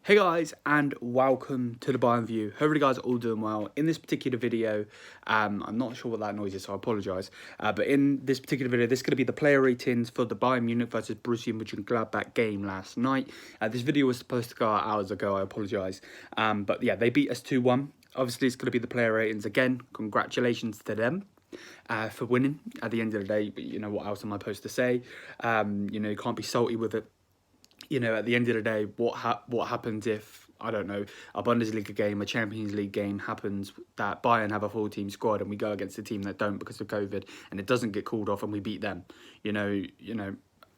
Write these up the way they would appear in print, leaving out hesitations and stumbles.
Hey guys, and welcome to the Bayern View. Hope you guys are all doing well. In this particular video, I'm not sure what that noise is, so I apologise. But in this particular video, this is going to be the player ratings for the Bayern Munich versus Borussia Mönchengladbach game last night. This video was supposed to go out hours ago, I apologise. But yeah, they beat us 2-1. Obviously, it's going to be the player ratings again. Congratulations to them. For winning at the end of the day. But you know, what else am I supposed to say? You can't be salty with it. At the end of the day, what happens if, I don't know, a Bundesliga game, a Champions League game happens that Bayern have a full team squad and we go against a team that don't because of COVID and it doesn't get called off and we beat them.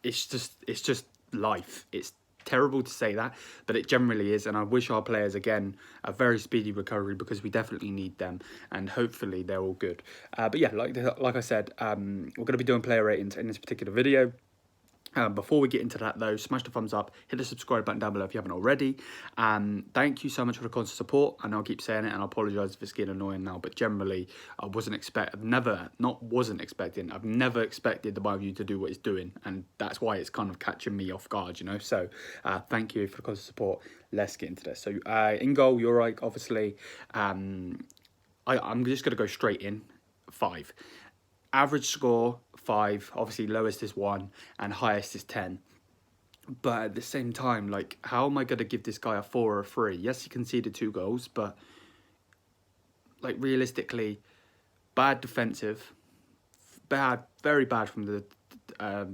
It's just life. It's terrible to say that, but it generally is, and I wish our players again a very speedy recovery because we definitely need them, and hopefully they're all good. But yeah, like I said, we're going to be doing player ratings in this particular video. Before we get into that though, smash the thumbs up, hit the subscribe button down below if you haven't already. Thank you so much for the constant support. I know I keep saying it and I apologise if it's getting annoying now, but generally I've never expected the Bayern View to do what it's doing, and that's why it's kind of catching me off guard, So thank you for the constant support. Let's get into this. So in goal, you're right, obviously. I'm just going to go straight in. 5. Average score 5, obviously lowest is 1 and highest is 10. But at the same time, like, how am I going to give this guy a 4 or a 3? Yes, he conceded 2 goals, but like realistically, bad defensive, very bad from the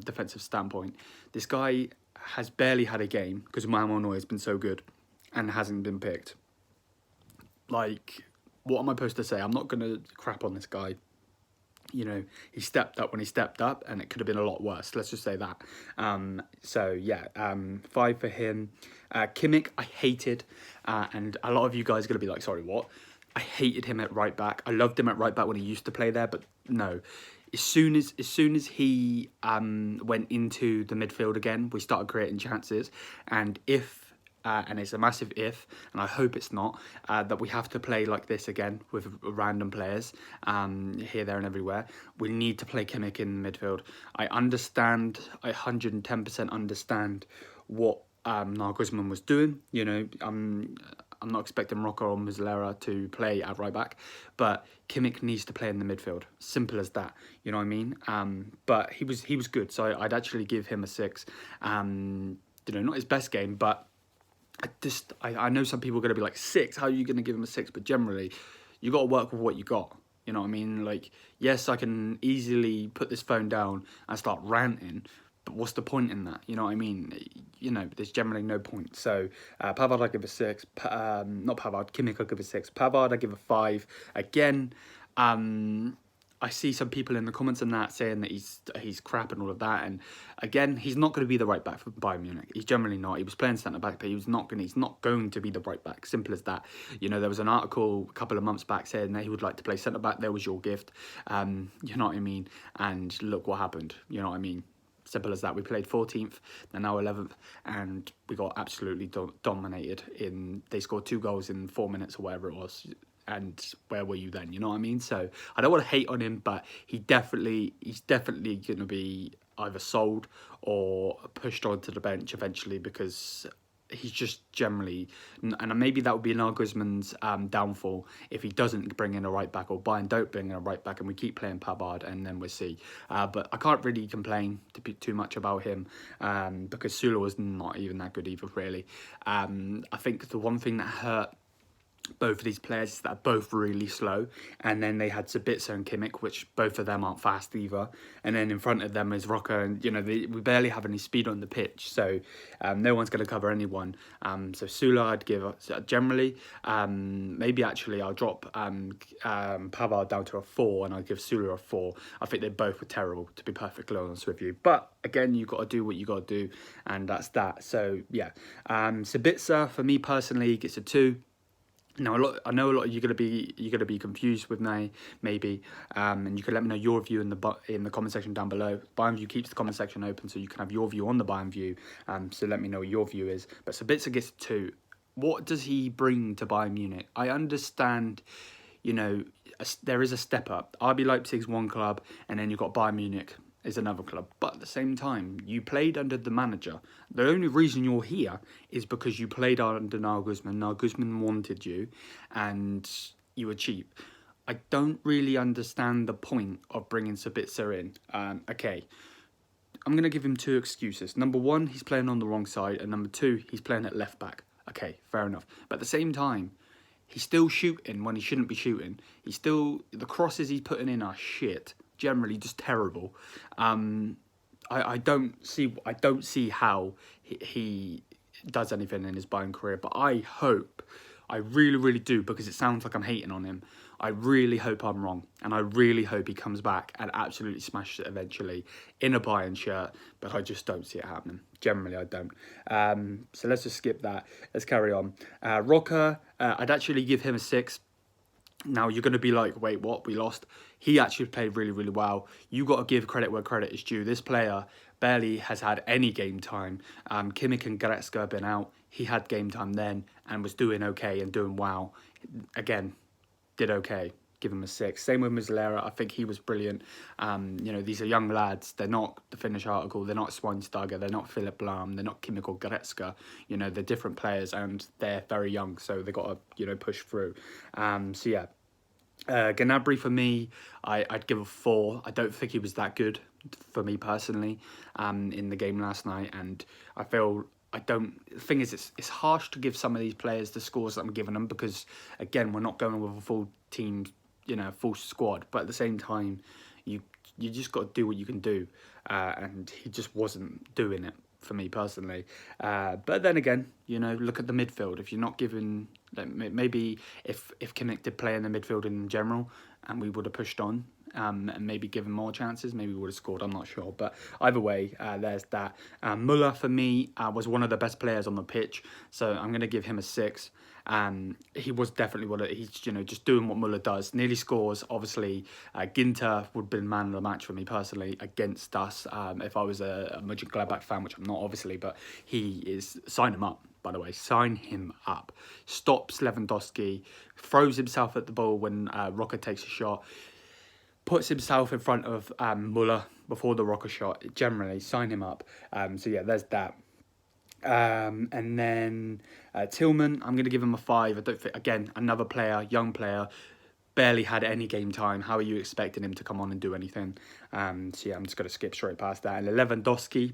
defensive standpoint. This guy has barely had a game because Manuel has been so good and hasn't been picked. Like, what am I supposed to say? I'm not going to crap on this guy. He stepped up when he stepped up, and it could have been a lot worse. Let's just say that. 5 for him. Kimmich, I hated, and a lot of you guys are going to be like, sorry, what? I hated him at right back. I loved him at right back when he used to play there, but no. As soon as he went into the midfield again, we started creating chances, and and it's a massive if, and I hope it's not, that we have to play like this again with random players here, there and everywhere. We need to play Kimmich in the midfield. I 110% understand what Nagelsmann was doing. I'm not expecting Rocker or Muslera to play at right back, but Kimmich needs to play in the midfield. Simple as that. You know what I mean? But he was good, so I'd actually give him a 6. Not his best game, but I know some people are going to be like, 6, how are you going to give him a 6? But generally, you got to work with what you got. You know what I mean? Like, yes, I can easily put this phone down and start ranting, but what's the point in that? You know what I mean? There's generally no point. So, Pavard, I give a 6. Not Pavard, Kimmich, I give a 6. Pavard, I give a 5. Again, I see some people in the comments and that saying that he's crap and all of that, and again, he's not going to be the right back for Bayern Munich. He's generally not. He was playing centre back, but he's not going to be the right back. Simple as that. There was an article a couple of months back saying that he would like to play centre back. There was your gift. You know what I mean? And look what happened. You know what I mean? Simple as that. We played 14th, they're now 11th, and we got absolutely dominated. They scored 2 goals in 4 minutes or whatever it was. And where were you then? You know what I mean? So I don't want to hate on him, but he's definitely going to be either sold or pushed onto the bench eventually, because he's just generally, and maybe that would be Nagelsmann's downfall if he doesn't bring in a right back, or Bayern don't bring in a right back and we keep playing Pavard, and then we'll see. But I can't really complain too much about him because Sula was not even that good either, really. I think the one thing that hurt both of these players is that are both really slow, and then they had Sabitzer and Kimmich, which both of them aren't fast either, and then in front of them is Rocker, and we barely have any speed on the pitch, so no one's going to cover anyone. So Sula I'd give generally, maybe actually I'll drop Pavard down to a 4 and I'll give Sula a 4. I think they both were terrible, to be perfectly honest with you, but again, you got to do what you got to do, and that's that. So yeah, Sabitzer for me personally gets a 2. Now, I know a lot of you're gonna be confused with me, maybe, and you can let me know your view in the comment section down below. Bayern View keeps the comment section open, so you can have your view on the Bayern View. So let me know what your view is. But Sabitzer gets 2. What does he bring to Bayern Munich? I understand, there is a step up. RB Leipzig's one club, and then you've got Bayern Munich. is another club. But at the same time, you played under the manager. The only reason you're here is because you played under Nagelsmann. Nagelsmann wanted you, and you were cheap. I don't really understand the point of bringing Sabitzer in. Okay, I'm going to give him 2 excuses. Number 1, he's playing on the wrong side. And number 2, he's playing at left back. Okay, fair enough. But at the same time, he's still shooting when he shouldn't be shooting. The crosses he's putting in are shit. Generally, just terrible. I don't see how he does anything in his Bayern career. But I hope, I really, really do, because it sounds like I'm hating on him. I really hope I'm wrong, and I really hope he comes back and absolutely smashes it eventually in a Bayern shirt, but I just don't see it happening. Generally, I don't. So let's just skip that. Let's carry on. Rocker, I'd actually give him a 6. Now, you're going to be like, wait, what? We lost? He actually played really, really well. You got to give credit where credit is due. This player barely has had any game time. Kimmich and Goretzka have been out. He had game time then and was doing okay and doing well. Again, did okay. Give him a 6. Same with Muslera. I think he was brilliant. These are young lads. They're not the Finnish article. They're not Schweinsteiger. They're not Philip Lahm. They're not Kimmich or Goretzka. They're different players, and they're very young, so they got to push through. Gnabry for me, I'd give a 4. I don't think he was that good for me personally in the game last night, and I feel. The thing is, it's harsh to give some of these players the scores that I'm giving them because, again, we're not going with a full team, full squad. But at the same time, you just got to do what you can do. And he just wasn't doing it for me personally. But then again, look at the midfield. If you're not giving, maybe if Kimmich did play in the midfield in general and we would have pushed on, and maybe given more chances, maybe we would have scored, I'm not sure. But either way, there's that. Müller, for me, was one of the best players on the pitch, so I'm going to give him a 6. He was definitely he's just doing what Müller does. Nearly scores, obviously. Ginter would have been man of the match for me personally against us if I was a Mönchengladbach fan, which I'm not, obviously, but he is. Sign him up. By the way, sign him up. Stops Lewandowski, throws himself at the ball when Rocker takes a shot, puts himself in front of Müller before the Rocker shot. Generally, sign him up. There's that. And then Tillman, I'm going to give him a 5. I don't think, again, another player, young player, barely had any game time. How are you expecting him to come on and do anything? I'm just going to skip straight past that. And Lewandowski,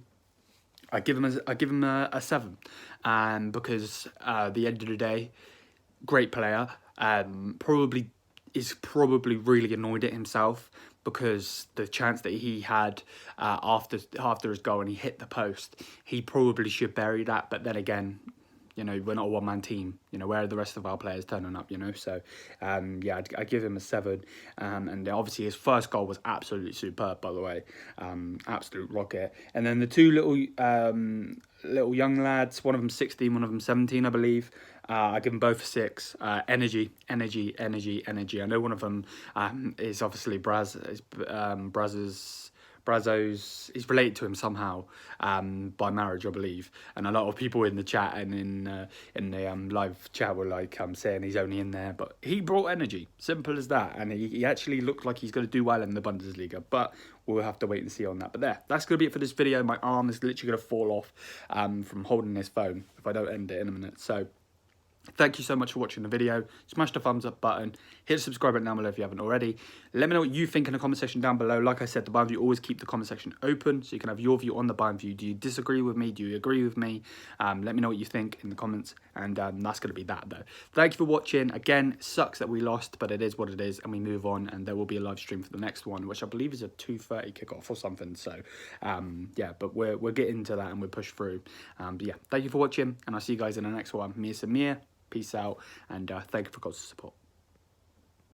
I give him a 7, because at the end of the day, great player. Is probably really annoyed at himself because the chance that he had after his goal and he hit the post, he probably should bury that. But then again, we're not a one-man team. Where are the rest of our players turning up? So I'd give him a 7. And obviously his first goal was absolutely superb, by the way. Absolute rocket. And then the 2 little young lads, one of them 16, one of them 17, I believe. I give them both a 6. Energy. I know one of them is obviously Brazo's. He's related to him somehow by marriage, I believe. And a lot of people in the chat and in the live chat were like saying he's only in there, but he brought energy. Simple as that. And he actually looked like he's going to do well in the Bundesliga, but we'll have to wait and see on that. But that's going to be it for this video. My arm is literally going to fall off from holding this phone if I don't end it in a minute. So thank you so much for watching the video. Smash the thumbs up button. Hit the subscribe button down below if you haven't already. Let me know what you think in the comment section down below. Like I said, the Bayern View always keep the comment section open so you can have your view on the Bayern View. Do you disagree with me? Do you agree with me? Let me know what you think in the comments. And that's going to be that, though. Thank you for watching. Again, it sucks that we lost, but it is what it is. And we move on. And there will be a live stream for the next one, which I believe is a 2:30 kickoff or something. So, but we're getting to that and we'll push through. Thank you for watching. And I'll see you guys in the next one. Me and Samir. Peace out, and thank you for God's support.